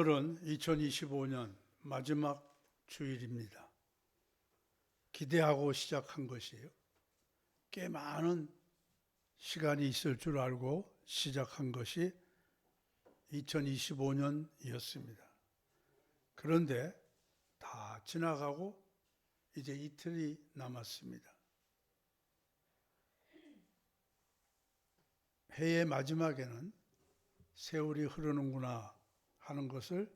오늘은 2025년 마지막 주일입니다. 기대하고 시작한 것이에요. 꽤 많은 시간이 있을 줄 알고 시작한 것이 2025년이었습니다. 그런데 다 지나가고 이제 이틀이 남았습니다. 해의 마지막에는 세월이 흐르는구나 하는 것을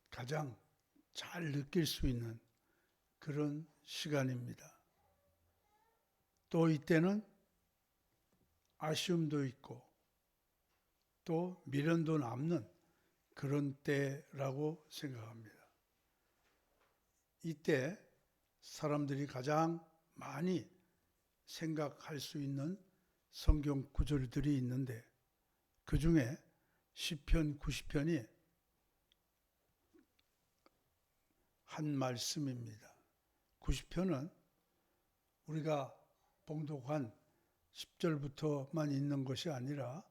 가장 잘 느낄 수 있는 그런 시간입니다. 또 이때는 아쉬움도 있고 또 미련도 남는 그런 때라고 생각합니다. 이때 사람들이 가장 많이 생각할 수 있는 성경 구절들이 있는데 그 중에 시편 90편이 한 말씀입니다. 90편은 우리가 봉독한 10절부터만 있는 것이 아니라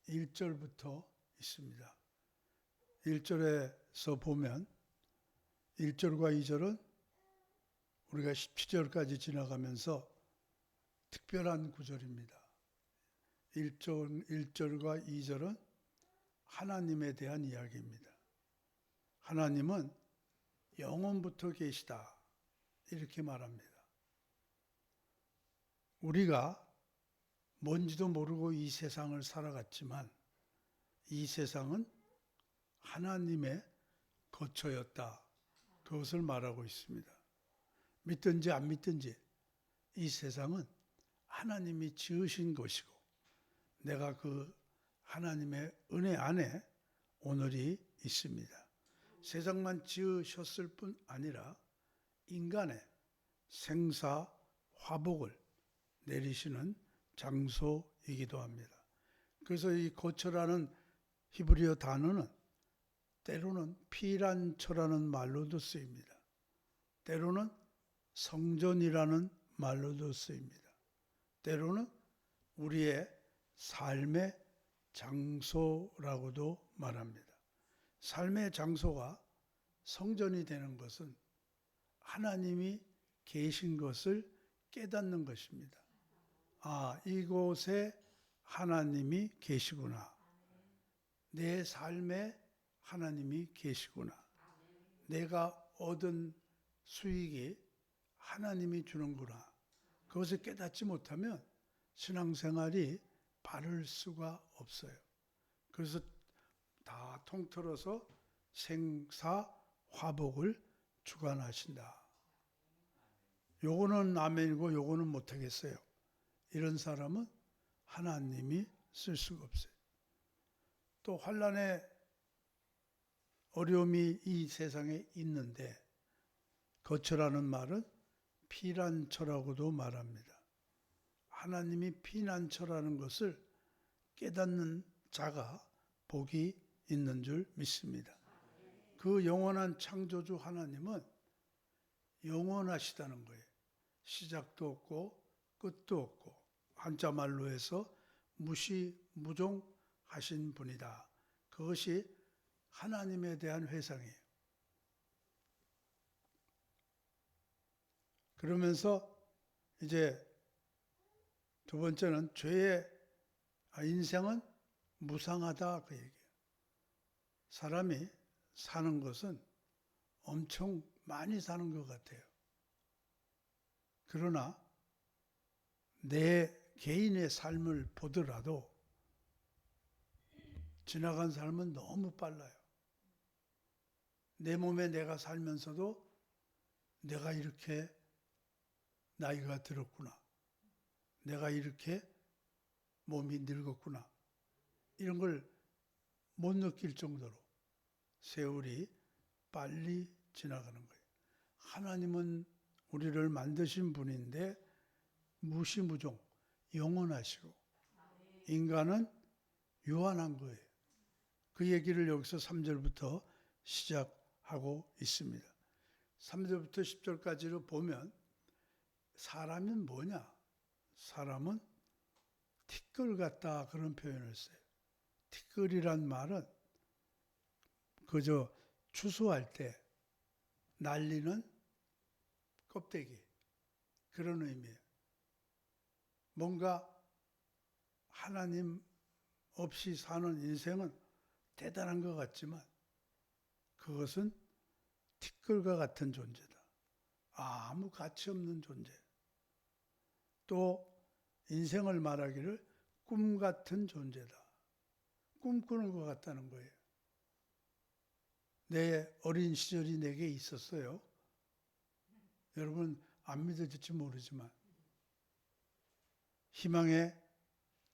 1절부터 있습니다. 1절에서 보면 1절과 2절은 우리가 17절까지 지나가면서 특별한 구절입니다. 1절과 2절은 하나님에 대한 이야기입니다. 하나님은 영원부터 계시다 이렇게 말합니다. 우리가 뭔지도 모르고 이 세상을 살아갔지만 이 세상은 하나님의 거처였다. 그것을 말하고 있습니다. 믿든지 안 믿든지 이 세상은 하나님이 지으신 것이고 내가 그 하나님의 은혜 안에 오늘이 있습니다. 세상만 지으셨을 뿐 아니라 인간의 생사 화복을 내리시는 장소이기도 합니다. 그래서 이 거처라는 히브리어 단어는 때로는 피란처라는 말로도 쓰입니다. 때로는 성전이라는 말로도 쓰입니다. 때로는 우리의 삶의 장소라고도 말합니다. 삶의 장소가 성전이 되는 것은 하나님이 계신 것을 깨닫는 것입니다. 아, 이곳에 하나님이 계시구나. 내 삶에 하나님이 계시구나. 내가 얻은 수익이 하나님이 주는구나. 그것을 깨닫지 못하면 신앙생활이 바를 수가 없어요. 그래서 다 통틀어서 생사 화복을 주관하신다. 요거는 아멘이고 요거는 못하겠어요. 이런 사람은 하나님이 쓸 수가 없어요. 또 환난의 어려움이 이 세상에 있는데 거처라는 말은 피난처라고도 말합니다. 하나님이 피난처라는 것을 깨닫는 자가 복이 있는 줄 믿습니다. 그 영원한 창조주 하나님은 영원하시다는 거예요. 시작도 없고 끝도 없고 한자말로 해서 무시무종하신 분이다. 그것이 하나님에 대한 회상이에요. 그러면서 이제 두 번째는 죄의 인생은 무상하다 그 얘기예요. 사람이 사는 것은 엄청 많이 사는 것 같아요. 그러나 내 개인의 삶을 보더라도 지나간 삶은 너무 빨라요. 내 몸에 내가 살면서도 내가 이렇게 나이가 들었구나. 내가 이렇게 몸이 늙었구나. 이런 걸 못 느낄 정도로 세월이 빨리 지나가는 거예요. 하나님은 우리를 만드신 분인데 무시무종 영원하시고 인간은 유한한 거예요. 그 얘기를 여기서 3절부터 시작하고 있습니다. 3절부터 10절까지를 보면 사람은 뭐냐? 사람은 티끌 같다 그런 표현을 써요. 티끌이란 말은 그저 추수할 때 날리는 껍데기, 그런 의미예요. 뭔가 하나님 없이 사는 인생은 대단한 것 같지만 그것은 티끌과 같은 존재다. 아무 가치 없는 존재. 또 인생을 말하기를 꿈 같은 존재다. 꿈꾸는 것 같다는 거예요. 내 어린 시절이 내게 있었어요. 여러분 안 믿어질지 모르지만 희망의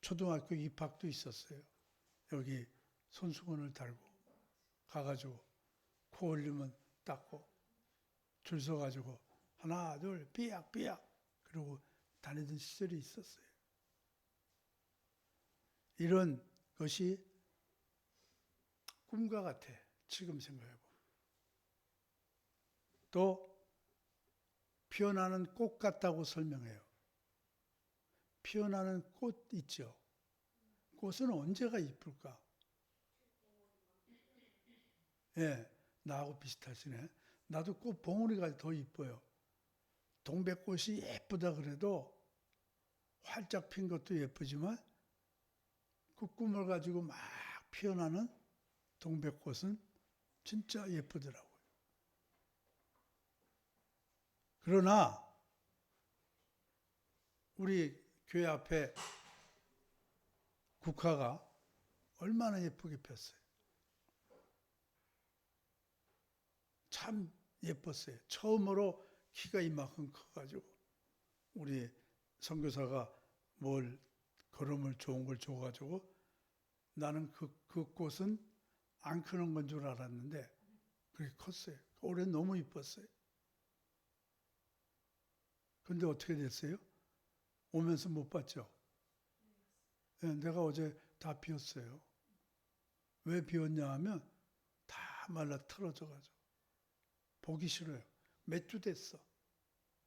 초등학교 입학도 있었어요. 여기 손수건을 달고 가가지고 코 흘리면 닦고 줄 서가지고 하나 둘 삐약삐약 그러고 다니던 시절이 있었어요. 이런 것이 꿈과 같아. 지금 생각해보면. 또 피어나는 꽃 같다고 설명해요. 피어나는 꽃 있죠. 꽃은 언제가 이쁠까? 예, 나하고 비슷하시네. 나도 꽃 봉오리가 더 이뻐요. 동백꽃이 예쁘다 그래도 활짝 핀 것도 예쁘지만 그 꿈을 가지고 막 피어나는 동백꽃은 진짜 예쁘더라고요. 그러나 우리 교회 앞에 국화가 얼마나 예쁘게 폈어요. 참 예뻤어요. 처음으로 키가 이만큼 커가지고 우리 선교사가 뭘 걸음을 좋은 걸 줘가지고 나는 그 꽃은 안 크는 건 줄 알았는데 그렇게 컸어요. 올해 너무 이뻤어요. 근데 어떻게 됐어요? 오면서 못 봤죠? 네, 내가 어제 다 비웠어요. 왜 비웠냐 하면 다 말라 틀어져가지고 보기 싫어요. 몇 주 됐어.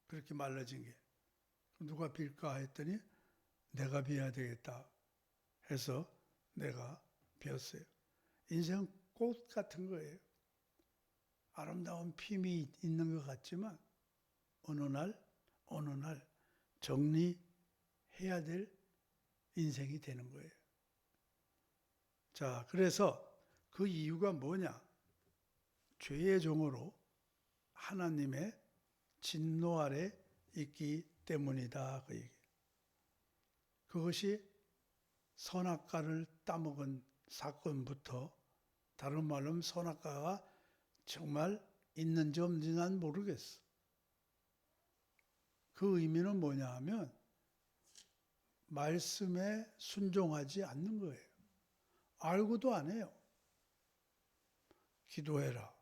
그렇게 말라진 게. 누가 빌까 했더니 내가 비워야 되겠다 해서 내가 비웠어요. 인생은 꽃 같은 거예요. 아름다운 핌이 있는 것 같지만 어느 날 정리해야 될 인생이 되는 거예요. 자, 그래서 그 이유가 뭐냐? 죄의 종으로 하나님의 진노 아래 있기 때문이다. 그 얘기. 그것이 선악과를 따먹은 사건부터 다른 말로 하면 선악과가 정말 있는지 없는지 난 모르겠어. 그 의미는 뭐냐 하면 말씀에 순종하지 않는 거예요. 알고도 안 해요. 기도해라.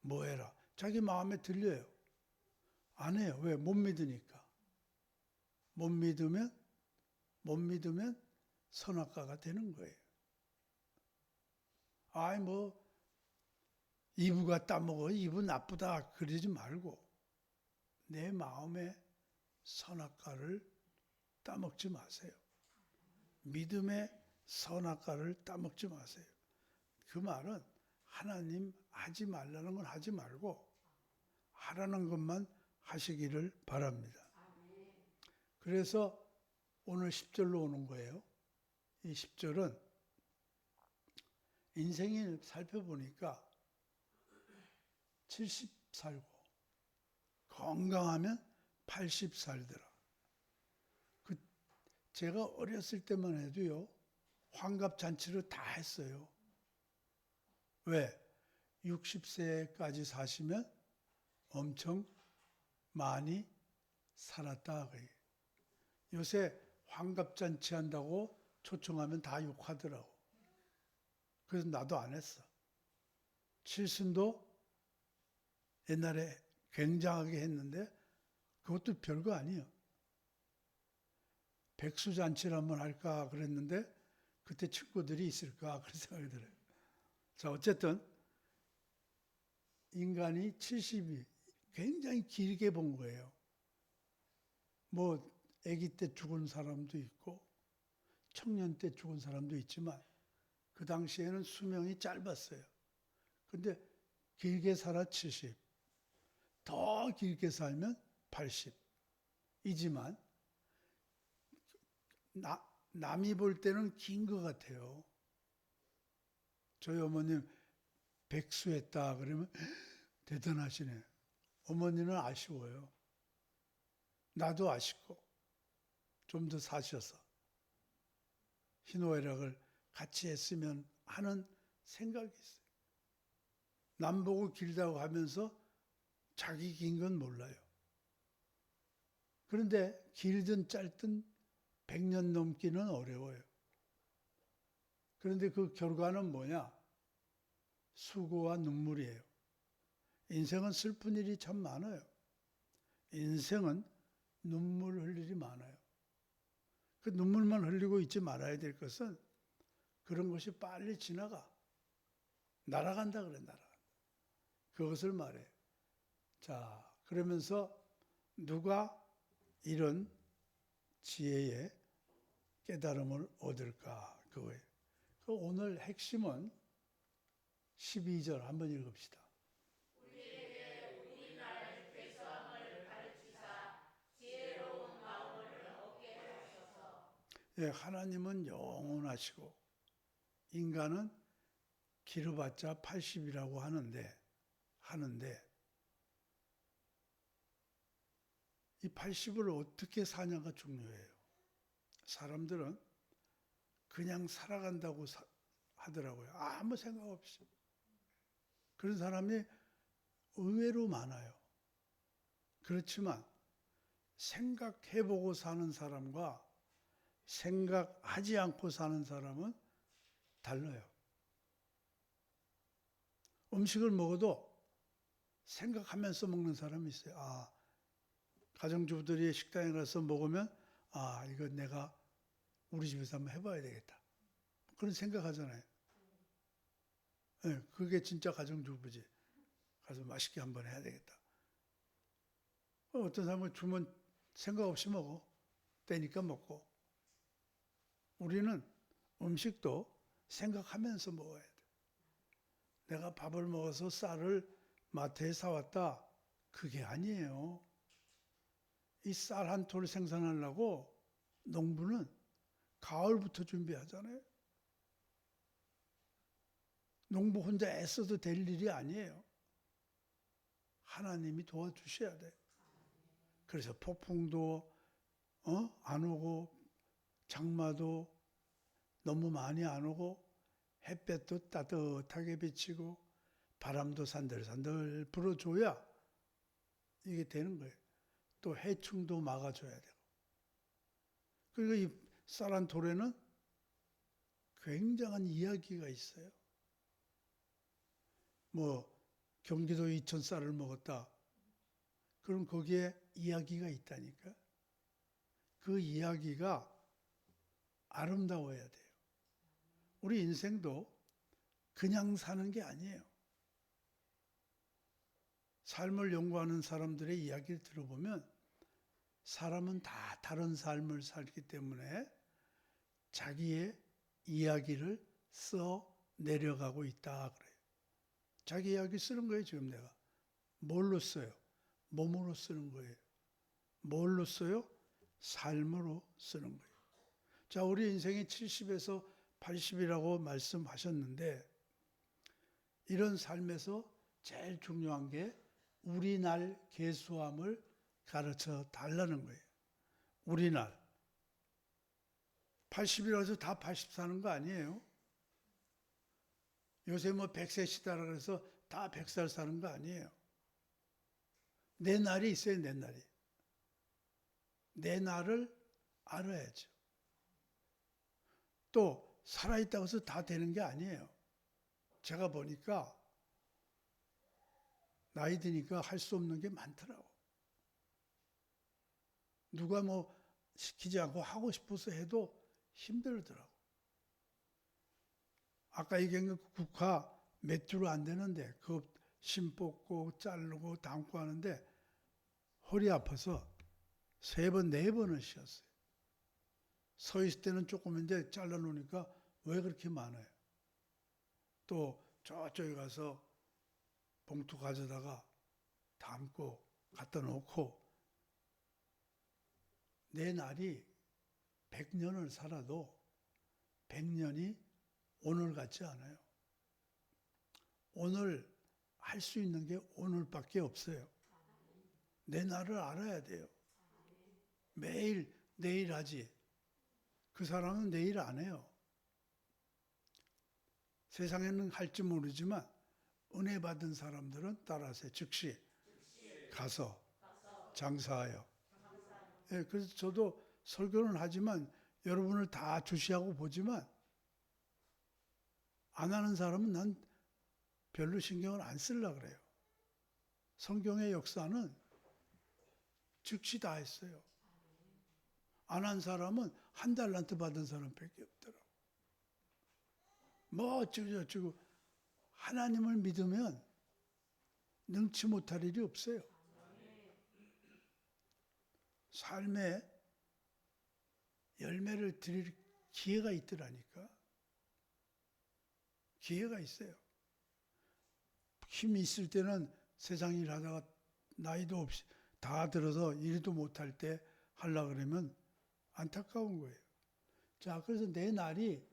뭐 해라. 자기 마음에 들려요. 안 해요. 왜? 못 믿으니까. 못 믿으면 선악과가 되는 거예요. 아이 뭐 이브가 따먹어. 이브 나쁘다. 그러지 말고 내 마음에 선악과를 따먹지 마세요. 믿음의 선악과를 따먹지 마세요. 그 말은 하나님 하지 말라는 건 하지 말고 하라는 것만 하시기를 바랍니다. 그래서 오늘 10절로 오는 거예요. 이 10절은 인생을 살펴보니까 70 살고 건강하면 80 살더라. 제가 어렸을 때만 해도요. 환갑잔치를 다 했어요. 왜? 60세까지 사시면 엄청 많이 살았다. 요새 환갑잔치 한다고 초청하면 다 욕하더라고. 그래서 나도 안 했어. 칠순도 옛날에 굉장하게 했는데 그것도 별거 아니에요. 백수잔치를 한번 할까 그랬는데 그때 친구들이 있을까 그런 생각이 들어요. 자, 어쨌든 인간이 70이 굉장히 길게 본 거예요. 뭐 아기 때 죽은 사람도 있고 청년 때 죽은 사람도 있지만 그 당시에는 수명이 짧았어요. 근데 길게 살아 70, 더 길게 살면 80이지만 남이 볼 때는 긴 것 같아요. 저희 어머님 백수했다 그러면 대단하시네. 어머니는 아쉬워요. 나도 아쉽고 좀 더 사셔서 희노애락을 같이 했으면 하는 생각이 있어요. 남 보고 길다고 하면서 자기 긴 건 몰라요. 그런데 길든 짧든 100년 넘기는 어려워요. 그런데 그 결과는 뭐냐? 수고와 눈물이에요. 인생은 슬픈 일이 참 많아요. 인생은 눈물 흘릴 일이 많아요. 그 눈물만 흘리고 있지 말아야 될 것은 그런 것이 빨리 지나가. 날아간다 그래, 날아간다. 그것을 말해요. 자, 그러면서 누가 이런 지혜의 깨달음을 얻을까? 그거예요. 그 오늘 핵심은 12절 한번 읽읍시다. 우리에게 우리나라의 죄수함을 가르치사 지혜로운 마음을 얻게 하소서. 예, 하나님은 영원하시고 인간은 길어봤자 80이라고 하는데 이 80을 어떻게 사냐가 중요해요. 사람들은 그냥 살아간다고 하더라고요. 아무 생각 없이. 그런 사람이 의외로 많아요. 그렇지만 생각해보고 사는 사람과 생각하지 않고 사는 사람은 달라요. 음식을 먹어도 생각하면서 먹는 사람이 있어요. 아, 가정주부들이 식당에 가서 먹으면 아, 이거 내가 우리 집에서 한번 해봐야 되겠다. 그런 생각하잖아요. 네, 그게 진짜 가정주부지. 가서 맛있게 한번 해야 되겠다. 어떤 사람은 주면 생각 없이 먹어. 때니까 먹고. 우리는 음식도 생각하면서 먹어야 돼. 내가 밥을 먹어서 쌀을 마트에 사왔다. 그게 아니에요. 이 쌀 한 톨 생산하려고 농부는 가을부터 준비하잖아요. 농부 혼자 애써도 될 일이 아니에요. 하나님이 도와주셔야 돼. 그래서 폭풍도 안 오고 장마도 너무 많이 안 오고 햇볕도 따뜻하게 비치고 바람도 산들산들 불어줘야 이게 되는 거예요. 또 해충도 막아줘야 되고. 그리고 이 쌀 한 톨에는 굉장한 이야기가 있어요. 뭐 경기도 이천 쌀을 먹었다. 그럼 거기에 이야기가 있다니까. 그 이야기가 아름다워야 돼요. 우리 인생도 그냥 사는 게 아니에요. 삶을 연구하는 사람들의 이야기를 들어보면 사람은 다 다른 삶을 살기 때문에 자기의 이야기를 써 내려가고 있다 그래요. 자기 이야기 쓰는 거예요, 지금 내가. 뭘로 써요? 몸으로 쓰는 거예요. 뭘로 써요? 삶으로 쓰는 거예요. 자, 우리 인생이 70에서 80이라고 말씀하셨는데 이런 삶에서 제일 중요한 게 우리 날 계수함을 가르쳐 달라는 거예요. 우리 날. 80이라고 해서 다 80 사는 거 아니에요. 요새 뭐 100세시다라고 해서 다 100살 사는 거 아니에요. 내 날이 있어요, 내 날이. 내 날을 알아야죠. 또 살아있다고 해서 다 되는 게 아니에요. 제가 보니까 나이 드니까 할 수 없는 게 많더라고. 누가 뭐 시키지 않고 하고 싶어서 해도 힘들더라고. 아까 얘기한 국화 몇 주로 안 되는데 그거 심 뽑고 자르고 담고 하는데 허리 아파서 3번, 4번을 쉬었어요. 서 있을 때는 조금인데 잘라놓으니까 왜 그렇게 많아요? 또 저쪽에 가서 봉투 가져다가 담고 갖다 놓고 내 날이 100년을 살아도 100년이 오늘 같지 않아요. 오늘 할 수 있는 게 오늘밖에 없어요. 내 날을 알아야 돼요. 매일 내일 하지. 그 사람은 내일 안 해요. 세상에는 할지 모르지만 은혜 받은 사람들은 따라서 즉시 가서 장사하여. 예, 그래서 저도 설교는 하지만 여러분을 다 주시하고 보지만 안 하는 사람은 난 별로 신경을 안 쓰려고 그래요. 성경의 역사는 즉시 다 했어요. 안 한 사람은 한 달란트 받은 사람밖에 없더라고. 뭐 어쩌고 저쩌고 하나님을 믿으면 능치 못할 일이 없어요. 삶에 열매를 드릴 기회가 있더라니까. 기회가 있어요. 힘이 있을 때는 세상 일 하다가 나이도 없이 다 들어서 일도 못할 때 하려고 그러면 안타까운 거예요. 자, 그래서 내 날이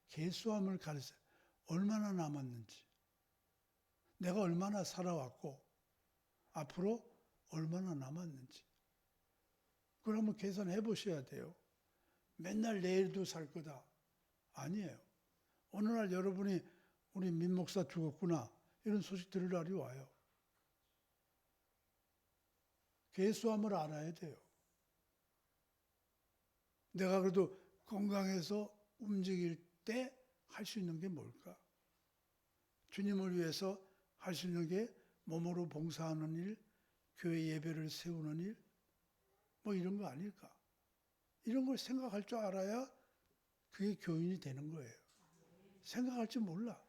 계수함을 가르쳐요. 얼마나 남았는지. 내가 얼마나 살아왔고 앞으로 얼마나 남았는지. 그걸 한번 계산해 보셔야 돼요. 맨날 내일도 살 거다. 아니에요. 어느 날 여러분이 우리 민 목사 죽었구나. 이런 소식 들을 날이 와요. 계수함을 알아야 돼요. 내가 그래도 건강해서 움직일 때 할 수 있는 게 뭘까? 주님을 위해서 할 수 있는 게 몸으로 봉사하는 일, 교회 예배를 세우는 일, 뭐 이런 거 아닐까? 이런 걸 생각할 줄 알아야 그게 교인이 되는 거예요. 생각할 줄 몰라.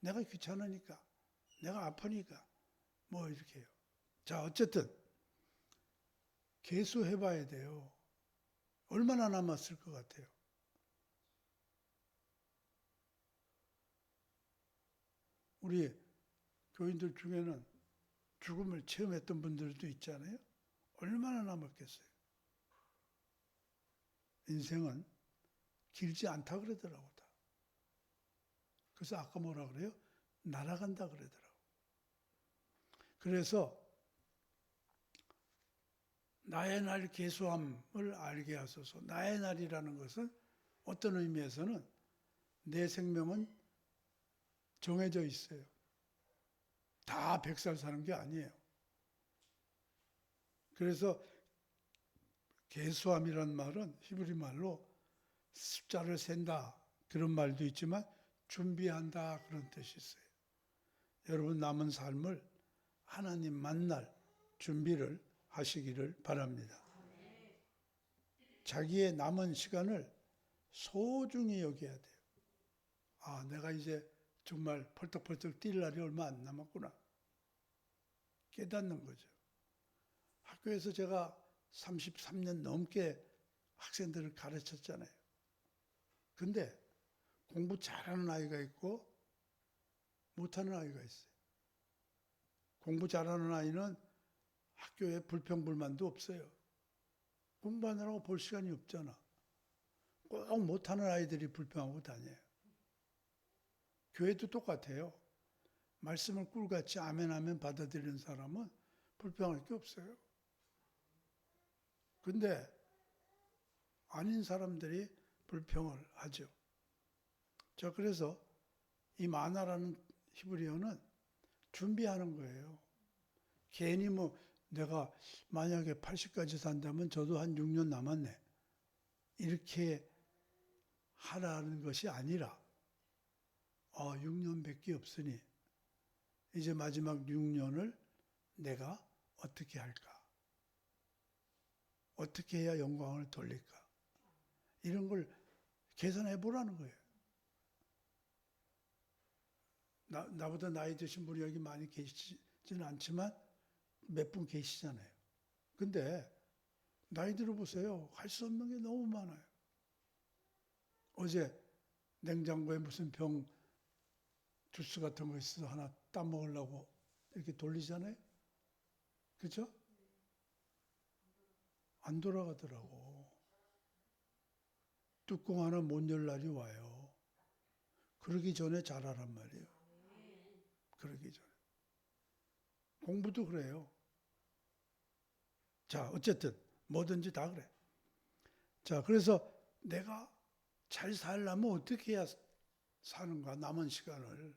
내가 귀찮으니까, 내가 아프니까, 뭐 이렇게 해요. 자, 어쨌든 계수해봐야 돼요. 얼마나 남았을 것 같아요? 우리 교인들 중에는 죽음을 체험했던 분들도 있잖아요. 얼마나 남았겠어요? 인생은 길지 않다 그러더라고. 다. 그래서 아까 뭐라 그래요? 날아간다 그러더라고. 그래서 나의 날 계수함을 알게 하소서. 나의 날이라는 것은 어떤 의미에서는 내 생명은 정해져 있어요. 다 100살 사는 게 아니에요. 그래서 계수함이란 말은 히브리 말로 숫자를 센다 그런 말도 있지만 준비한다 그런 뜻이 있어요. 여러분 남은 삶을 하나님 만날 준비를 하시기를 바랍니다. 자기의 남은 시간을 소중히 여겨야 돼요. 아, 내가 이제 정말 펄떡펄떡 뛸 날이 얼마 안 남았구나. 깨닫는 거죠. 학교에서 제가 33년 넘게 학생들을 가르쳤잖아요. 근데 공부 잘하는 아이가 있고 못하는 아이가 있어요. 공부 잘하는 아이는 학교에 불평불만도 없어요. 공부하느라고 볼 시간이 없잖아. 꼭 못하는 아이들이 불평하고 다녀요. 교회도 똑같아요. 말씀을 꿀같이 아멘 받아들이는 사람은 불평할 게 없어요. 근데 아닌 사람들이 불평을 하죠. 자, 그래서 이 마나라는 히브리어는 준비하는 거예요. 괜히 뭐 내가 만약에 80까지 산다면 저도 한 6년 남았네. 이렇게 하라는 것이 아니라 6년밖에 없으니 이제 마지막 6년을 내가 어떻게 할까? 어떻게 해야 영광을 돌릴까? 이런 걸 계산해 보라는 거예요. 나보다 나이 드신 분이 여기 많이 계시지는 않지만 몇 분 계시잖아요. 근데 나이 들어보세요. 할 수 없는 게 너무 많아요. 어제 냉장고에 무슨 병 주스 같은 거 있어서 하나 따먹으려고 이렇게 돌리잖아요. 그렇죠? 안 돌아가더라고. 뚜껑 하나 못 열 날이 와요. 그러기 전에 잘하란 말이에요. 그러기 전에. 공부도 그래요. 자, 어쨌든 뭐든지 다 그래. 자, 그래서 내가 잘 살려면 어떻게 해야 사는가, 남은 시간을.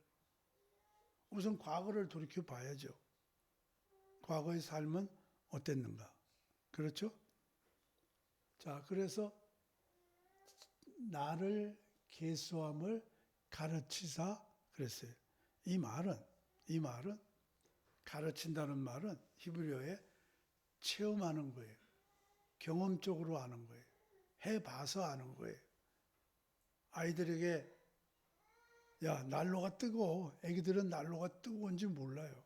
우선 과거를 돌이켜 봐야죠. 과거의 삶은 어땠는가. 그렇죠? 자, 그래서 나를 계수함을 가르치사 그랬어요. 이 말은 가르친다는 말은 히브리어에 체험하는 거예요. 경험적으로 아는 거예요. 해봐서 아는 거예요. 아이들에게 야, 난로가 뜨거워. 애기들은 난로가 뜨거운지 몰라요.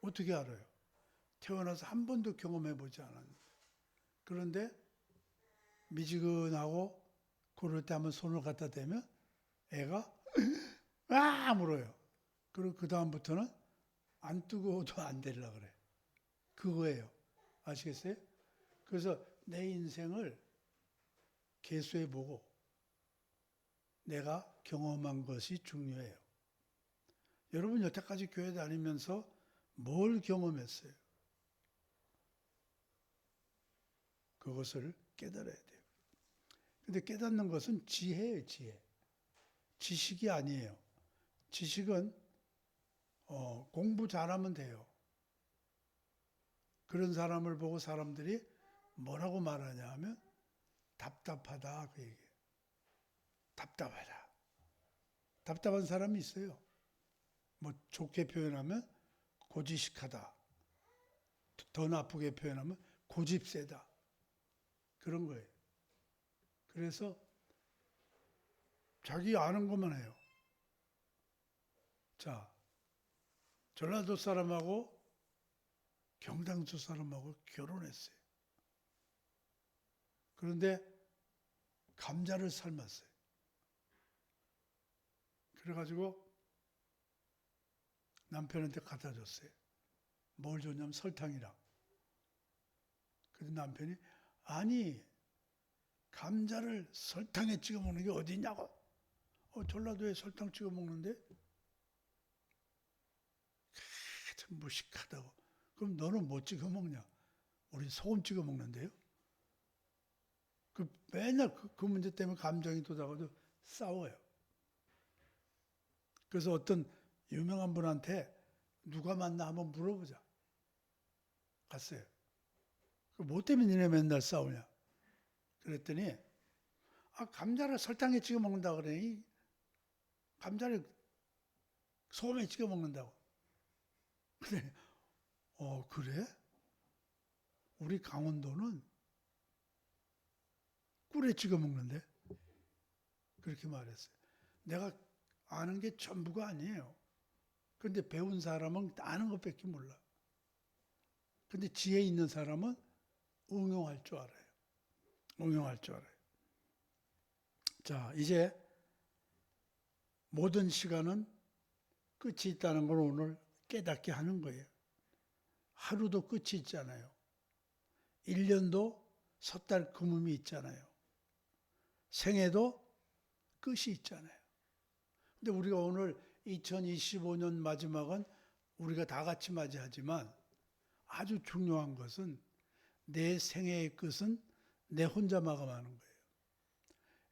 어떻게 알아요? 태어나서 한 번도 경험해보지 않았는데. 그런데 미지근하고 그럴 때 한번 손을 갖다 대면 애가 아 물어요. 그리고 그 다음부터는 안 뜨거워도 안 되려 그래. 그거예요. 아시겠어요? 그래서 내 인생을 계수해보고 내가 경험한 것이 중요해요. 여러분 여태까지 교회 다니면서 뭘 경험했어요? 그것을 깨달아야 돼요. 근데 깨닫는 것은 지혜예요, 지혜. 지식이 아니에요. 지식은 공부 잘하면 돼요. 그런 사람을 보고 사람들이 뭐라고 말하냐 하면 답답하다 그 얘기예요. 답답하다. 답답한 사람이 있어요. 뭐 좋게 표현하면 고지식하다. 더 나쁘게 표현하면 고집세다. 그런 거예요. 그래서 자기 아는 것만 해요. 자, 전라도 사람하고 경상도 사람하고 결혼했어요. 그런데 감자를 삶았어요. 그래가지고 남편한테 갖다 줬어요. 뭘 줬냐면 설탕이랑. 그래서 남편이 아니 감자를 설탕에 찍어 먹는 게 어디 있냐고. 전라도에 설탕 찍어 먹는데 참 무식하다고. 그럼 너는 뭐 찍어 먹냐? 우리 소금 찍어 먹는데요. 그 맨날 그 문제 때문에 감정이 돋아가지고 싸워요. 그래서 어떤 유명한 분한테 누가 만나 한번 물어보자. 갔어요. 뭐 때문에 니네 맨날 싸우냐? 그랬더니 감자를 설탕에 찍어 먹는다 그러니 감자를 소금에 찍어 먹는다고. 그래. 그래? 우리 강원도는 꿀에 찍어 먹는데? 그렇게 말했어요. 내가 아는 게 전부가 아니에요. 그런데 배운 사람은 아는 것밖에 몰라. 근데 지혜 있는 사람은 응용할 줄 알아요. 응용할 줄 알아요. 자, 이제 모든 시간은 끝이 있다는 걸 오늘 깨닫게 하는 거예요. 하루도 끝이 있잖아요. 1년도 섣달 금음이 있잖아요. 생애도 끝이 있잖아요. 근데 우리가 오늘 2025년 마지막은 우리가 다 같이 맞이하지만 아주 중요한 것은 내 생애의 끝은 내 혼자 마감하는 거예요.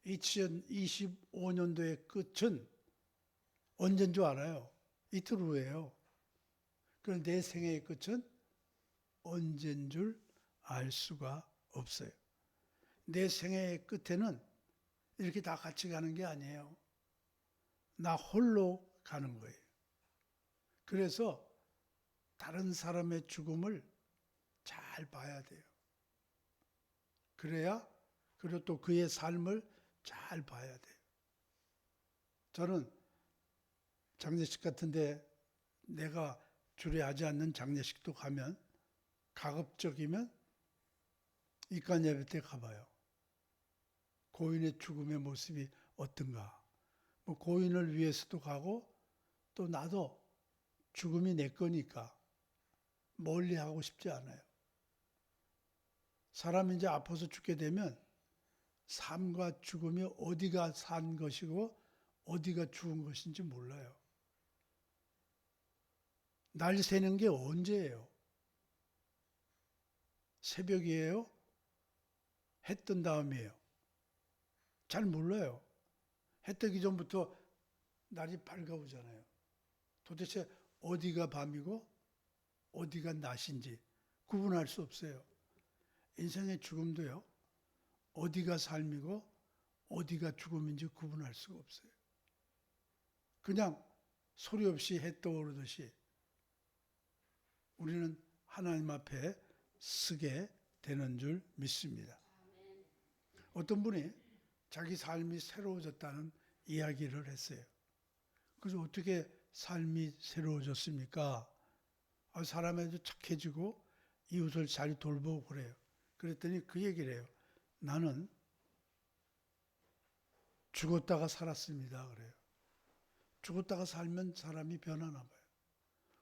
2025년도의 끝은 언제인 줄 알아요? 이틀 후예요. 그럼 내 생애의 끝은 언제인 줄 알 수가 없어요. 내 생애의 끝에는 이렇게 다 같이 가는 게 아니에요. 나 홀로 가는 거예요. 그래서 다른 사람의 죽음을 잘 봐야 돼요. 그래야 그리고 또 그의 삶을 잘 봐야 돼요. 저는 장례식 같은데 내가 주례하지 않는 장례식도 가면 가급적이면 입간 예배 때 가봐요. 고인의 죽음의 모습이 어떤가. 뭐 고인을 위해서도 가고 또 나도 죽음이 내 거니까 멀리 하고 싶지 않아요. 사람이 이제 아파서 죽게 되면 삶과 죽음이 어디가 산 것이고 어디가 죽은 것인지 몰라요. 날 새는 게 언제예요? 새벽이에요? 해 뜬 다음이에요? 잘 몰라요. 해 뜨기 전부터 날이 밝아오잖아요. 도대체 어디가 밤이고 어디가 낮인지 구분할 수 없어요. 인생의 죽음도요. 어디가 삶이고 어디가 죽음인지 구분할 수가 없어요. 그냥 소리 없이 해 떠오르듯이 우리는 하나님 앞에 서게 되는 줄 믿습니다. 어떤 분이 자기 삶이 새로워졌다는 이야기를 했어요. 그래서 어떻게 삶이 새로워졌습니까? 사람에도 착해지고 이웃을 잘 돌보고 그래요. 그랬더니 그 얘기를 해요. 나는 죽었다가 살았습니다. 그래요. 죽었다가 살면 사람이 변하나 봐요.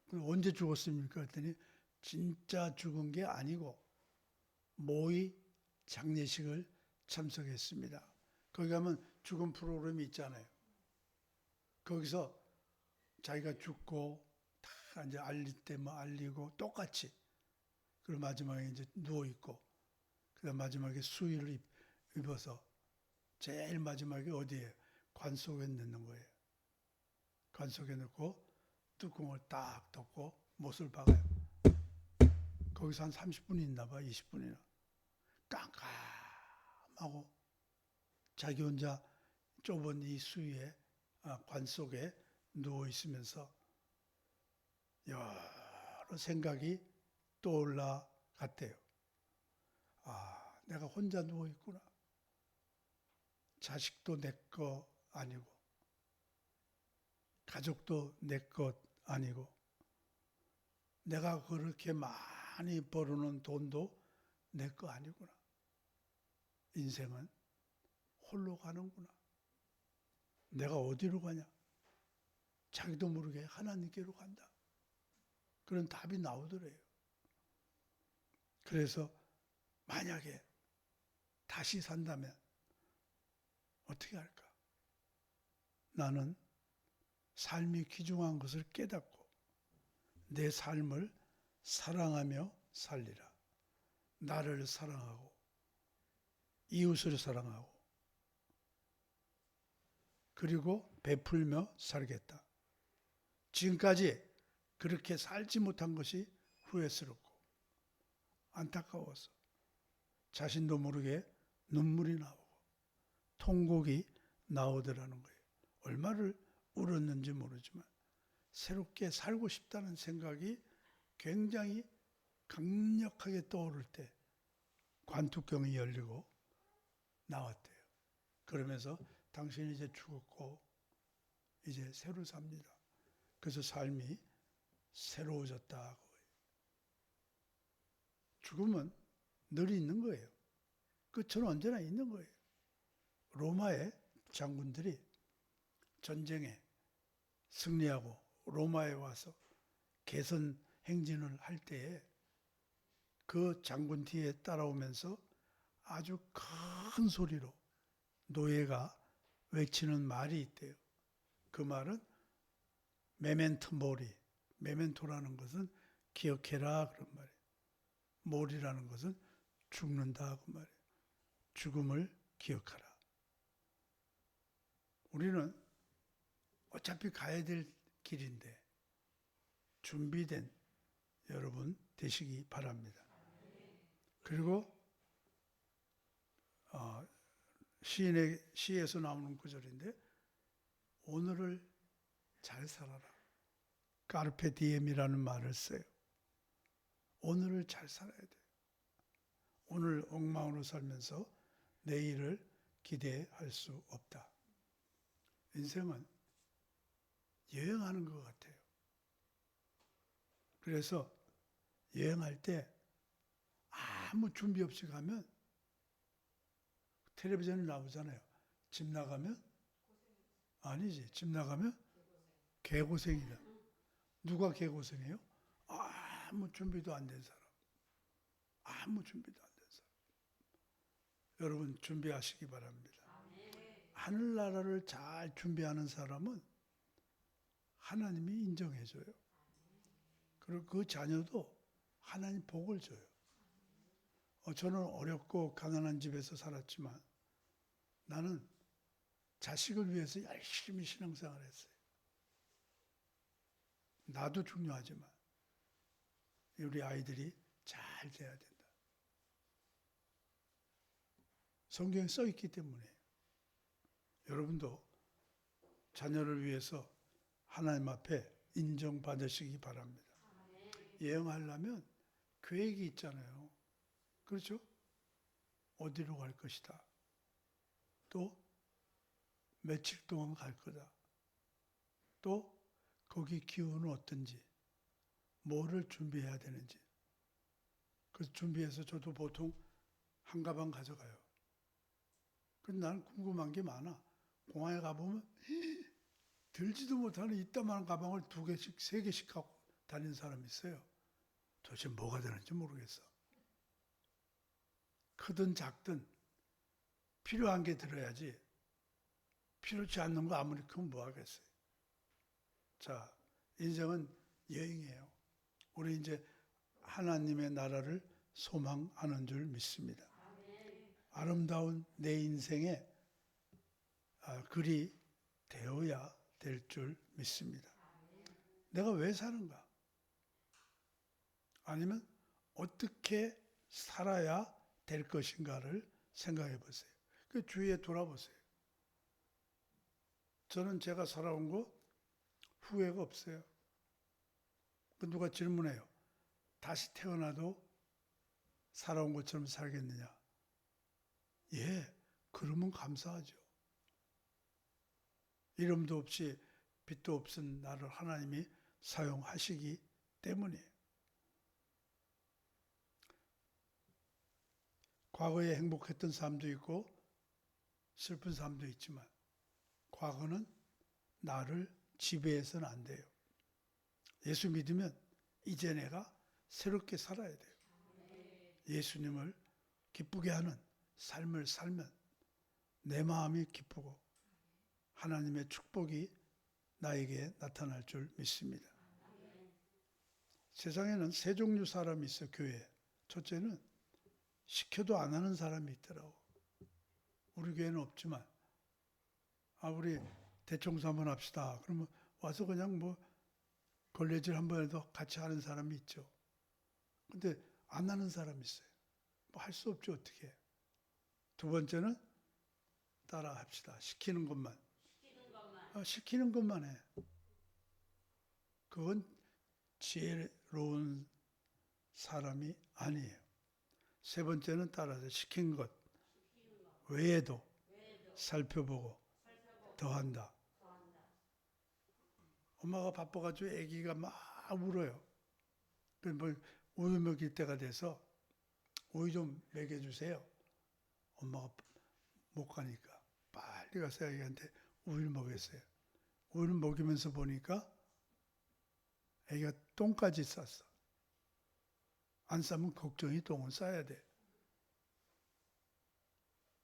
그럼 언제 죽었습니까? 그랬더니 진짜 죽은 게 아니고 모의 장례식을 참석했습니다. 거기 가면 죽음 프로그램이 있잖아요. 거기서 자기가 죽고 다 이제 알릴 때 뭐 알리고 똑같이 그리고 마지막에 이제 누워 있고 그다음 마지막에 수의를 입어서 제일 마지막에 어디에 관 속에 넣는 거예요. 관 속에 넣고 뚜껑을 딱 덮고 못을 박아요. 거기서 한 30분이 있나 봐, 20분이나. 깜깜하고 자기 혼자 좁은 이 수위에 관 속에 누워 있으면서 여러 생각이 떠올라 갔대요. 내가 혼자 누워 있구나. 자식도 내 거 아니고 가족도 내 것 아니고 내가 그렇게 많이 벌어놓은 돈도 내 거 아니구나. 인생은 홀로 가는구나. 내가 어디로 가냐? 자기도 모르게 하나님께로 간다. 그런 답이 나오더래요. 그래서 만약에 다시 산다면 어떻게 할까? 나는 삶이 귀중한 것을 깨닫고 내 삶을 사랑하며 살리라. 나를 사랑하고 이웃을 사랑하고 그리고 베풀며 살겠다. 지금까지 그렇게 살지 못한 것이 후회스럽고 안타까워서 자신도 모르게 눈물이 나오고 통곡이 나오더라는 거예요. 얼마를 울었는지 모르지만 새롭게 살고 싶다는 생각이 굉장히 강력하게 떠오를 때 관투경이 열리고 나왔대요. 그러면서 당신이 이제 죽었고 이제 새로 삽니다. 그래서 삶이 새로워졌다고. 죽음은 늘 있는 거예요. 끝은 언제나 있는 거예요. 로마의 장군들이 전쟁에 승리하고 로마에 와서 개선 행진을 할 때에 그 장군 뒤에 따라오면서 아주 큰 소리로 노예가 외치는 말이 있대요. 그 말은 메멘토 모리, 메멘토라는 것은 기억해라 그런 말이에요. 모리라는 것은 죽는다 그 말이에요. 죽음을 기억하라. 우리는 어차피 가야 될 길인데 준비된 여러분 되시기 바랍니다. 그리고 시에서 나오는 구절인데 오늘을 잘 살아라. 까르페 디엠이라는 말을 써요. 오늘을 잘 살아야 돼요. 오늘 엉망으로 살면서 내일을 기대할 수 없다. 인생은 여행하는 것 같아요. 그래서 여행할 때 아무 준비 없이 가면 텔레비전에 나오잖아요. 집 나가면? 아니지. 집 나가면 개고생이다. 누가 개고생해요? 아무 준비도 안 된 사람. 아무 준비도 안 된 사람. 여러분 준비하시기 바랍니다. 하늘나라를 잘 준비하는 사람은 하나님이 인정해줘요. 그리고 그 자녀도 하나님 복을 줘요. 저는 어렵고 가난한 집에서 살았지만 나는 자식을 위해서 열심히 신앙생활을 했어요. 나도 중요하지만 우리 아이들이 잘 돼야 된다. 성경에 써 있기 때문에 여러분도 자녀를 위해서 하나님 앞에 인정받으시기 바랍니다. 예언하려면 계획이 있잖아요. 그렇죠? 어디로 갈 것이다. 또 며칠 동안 갈 거다. 또 거기 기후는 어떤지, 뭐를 준비해야 되는지. 그래서 준비해서 저도 보통 한 가방 가져가요. 근데 나는 궁금한 게 많아. 공항에 가보면 들지도 못하는 이따만한 가방을 2개씩, 3개씩 갖고 다니는 사람이 있어요. 도대체 뭐가 되는지 모르겠어. 크든 작든 필요한 게 들어야지. 필요치 않는 거 아무리 크면 뭐 하겠어요. 자, 인생은 여행이에요. 우리 이제 하나님의 나라를 소망하는 줄 믿습니다. 아름다운 내 인생의 글이 되어야 될 줄 믿습니다. 내가 왜 사는가? 아니면 어떻게 살아야 될 것인가를 생각해 보세요. 그 주위에 돌아보세요. 저는 제가 살아온 거 후회가 없어요. 누가 질문해요. 다시 태어나도 살아온 것처럼 살겠느냐? 예, 그러면 감사하죠. 이름도 없이 빛도 없은 나를 하나님이 사용하시기 때문이에요. 과거에 행복했던 삶도 있고 슬픈 삶도 있지만 과거는 나를 지배해서는 안 돼요. 예수 믿으면 이제 내가 새롭게 살아야 돼요. 예수님을 기쁘게 하는 삶을 살면 내 마음이 기쁘고 하나님의 축복이 나에게 나타날 줄 믿습니다. 세상에는 세 종류 사람이 있어요, 교회에. 첫째는 시켜도 안 하는 사람이 있더라고. 우리 교회는 없지만, 우리 대청소 한번 합시다. 그러면 와서 그냥 뭐 걸레질 한번 해도 같이 하는 사람이 있죠. 근데 안 하는 사람이 있어요. 뭐 할 수 없죠, 어떻게. 두 번째는 따라 합시다. 시키는 것만. 시키는 것만 해. 그건 지혜로운 사람이 아니에요. 세 번째는 따라서 시킨 것 외에도 살펴보고 더한다. 엄마가 바빠가지고 아기가 막 울어요. 뭐 우유 먹일 때가 돼서 우유 좀 먹여주세요. 엄마가 못 가니까 빨리 가서 아기한테 우유를 먹였어요. 우유를 먹이면서 보니까 아기가 똥까지 쌌어. 안 싸면 걱정이 똥을 싸야 돼.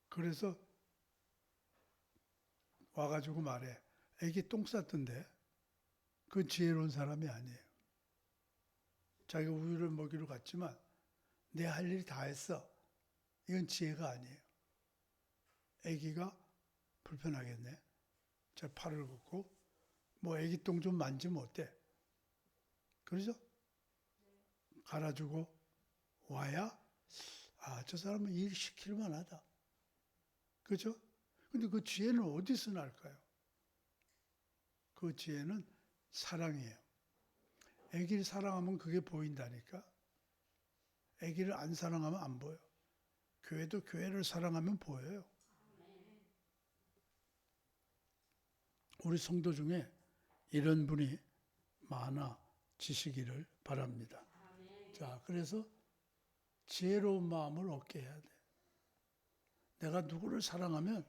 그래서 와가지고 말해. 아기 똥 쌌던데 그 지혜로운 사람이 아니에요. 자기가 우유를 먹이러 갔지만 내 할 일이 다 했어. 이건 지혜가 아니에요. 아기가 불편하겠네. 제 팔을 긋고 뭐 아기 똥 좀 만지면 어때? 그러죠? 갈아주고 와야 저 사람은 일 시킬 만하다. 그죠? 근데 그 지혜는 어디서 날까요? 그 지혜는 사랑이에요. 아기를 사랑하면 그게 보인다니까. 아기를 안 사랑하면 안 보여. 교회도 교회를 사랑하면 보여요. 우리 성도 중에 이런 분이 많아지시기를 바랍니다. 자, 그래서 지혜로운 마음을 얻게 해야 돼. 내가 누구를 사랑하면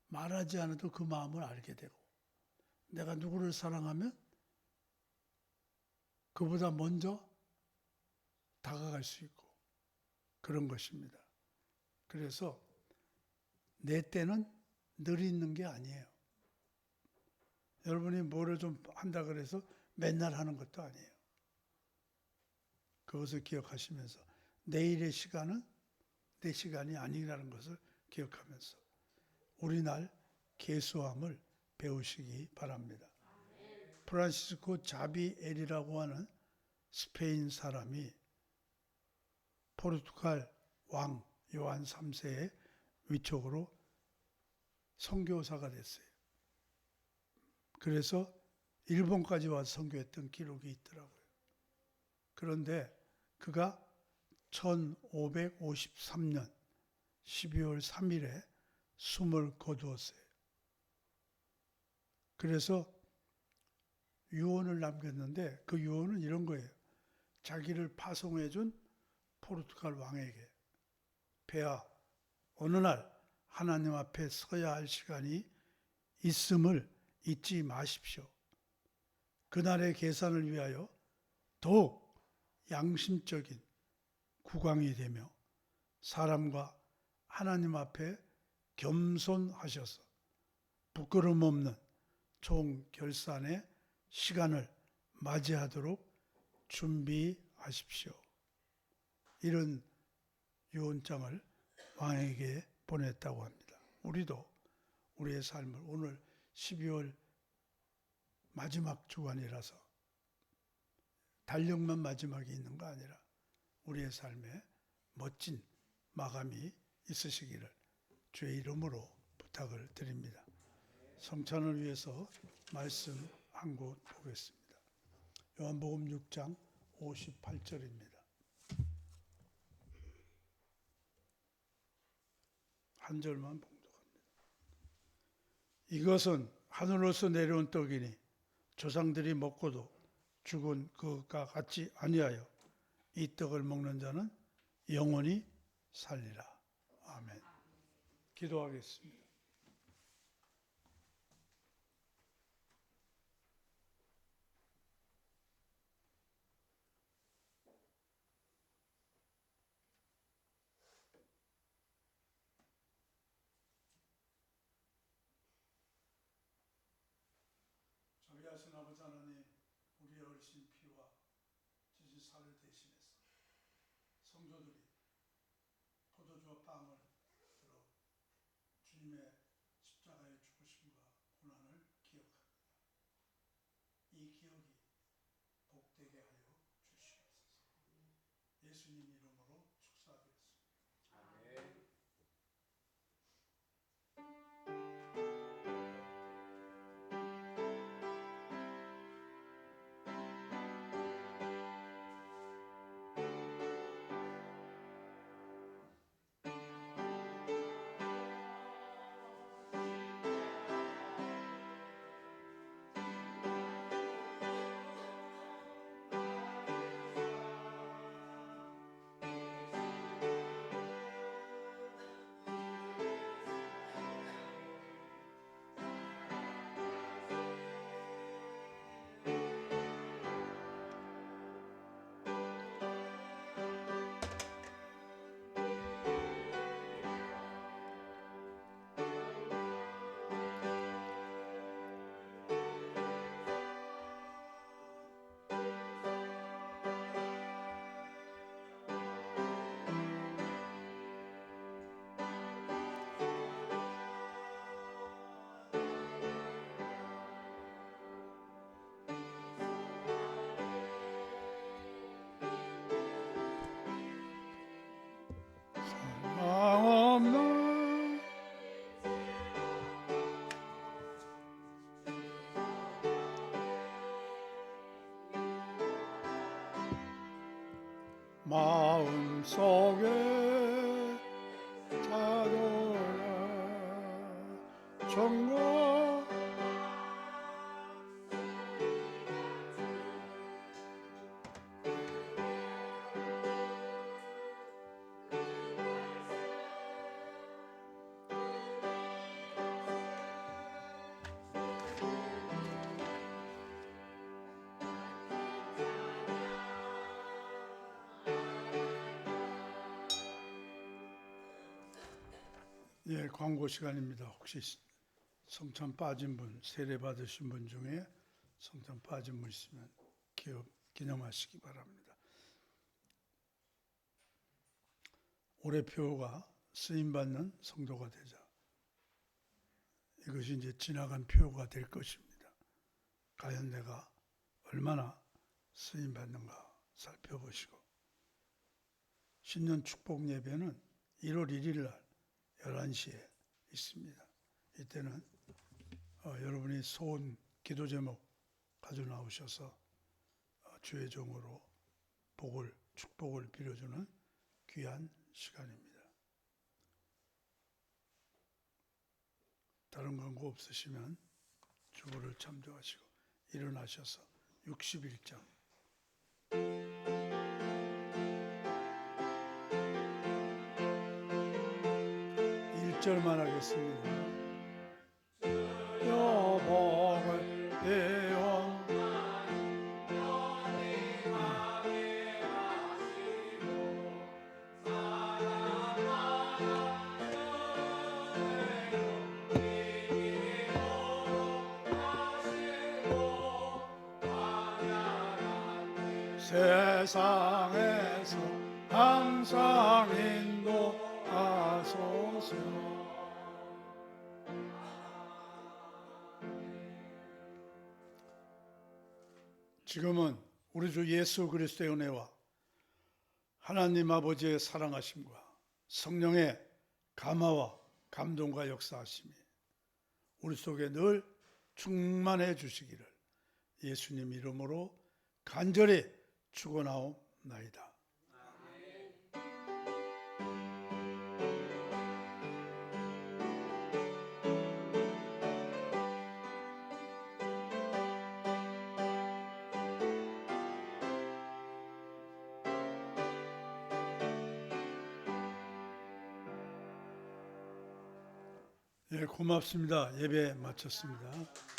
말하지 않아도 그 마음을 알게 되고 내가 누구를 사랑하면 그보다 먼저 다가갈 수 있고 그런 것입니다. 그래서 내 때는 늘 있는 게 아니에요. 여러분이 뭐를 좀 한다 그래서 맨날 하는 것도 아니에요. 그것을 기억하시면서 내일의 시간은 내 시간이 아니라는 것을 기억하면서 우리 날 계수함을 배우시기 바랍니다. 프란시스코 자비엘이라고 하는 스페인 사람이 포르투갈 왕 요한 3세의 위촉으로 선교사가 됐어요. 그래서 일본까지 와서 선교했던 기록이 있더라고요. 그런데 그가 1553년 12월 3일에 숨을 거두었어요. 그래서 유언을 남겼는데 그 유언은 이런 거예요. 자기를 파송해준 포르투갈 왕에게 폐하, 어느 날 하나님 앞에 서야 할 시간이 있음을 잊지 마십시오. 그날의 계산을 위하여 더욱 양심적인 국왕이 되며 사람과 하나님 앞에 겸손하셔서 부끄럼 없는 총결산의 시간을 맞이하도록 준비하십시오. 이런 유언장을 왕에게 보냈다고 합니다. 우리도 우리의 삶을 오늘 12월 마지막 주간이라서 달력만 마지막에 있는 거 아니라 우리의 삶에 멋진 마감이 있으시기를 주의 이름으로 부탁을 드립니다. 성찬을 위해서 말씀 한 곳 보겠습니다. 요한복음 6장 58절입니다. 한 절만 봉독합니다. 이것은 하늘로서 내려온 떡이니 조상들이 먹고도 죽은 그것과 같지 아니하여 이 떡을 먹는 자는 영원히 살리라. 아멘. 기도하겠습니다. 자비하신 아버지 하나님, 우리의 어리신 피와 지진 살을 대신해서 성도들이 포도주와 빵을 들어 주님의 십자가의 죽으심과 고난을 기억합니다. 이 기억이 복되게 하여 주시옵소서. 예수님 이름으로 축사드렸습니다. 아멘. 없는 마음속에 자도나 정거 예, 광고 시간입니다. 혹시 성찬 빠진 분, 세례 받으신 분 중에 성찬 빠진 분 있으면 기념하시기 바랍니다. 올해 표가 쓰임받는 성도가 되자. 이것이 이제 지나간 표가 될 것입니다. 과연 내가 얼마나 쓰임받는가 살펴보시고, 신년 축복 예배는 1월 1일 날 11시에 있습니다. 이때는 여러분이 소원 기도 제목 가져 나오셔서 주의 종으로 축복을 빌어주는 귀한 시간입니다. 다른 광고 없으시면 주보를 참조하시고 일어나셔서 61장 일절만 하겠습니다. 여복을 배워 세상에서 항상 인도하소서. 지금은 우리 주 예수 그리스도의 은혜와 하나님 아버지의 사랑하심과 성령의 감화와 감동과 역사하심이 우리 속에 늘 충만해 주시기를 예수님 이름으로 간절히 축원하옵나이다. 예, 고맙습니다. 예배 마쳤습니다.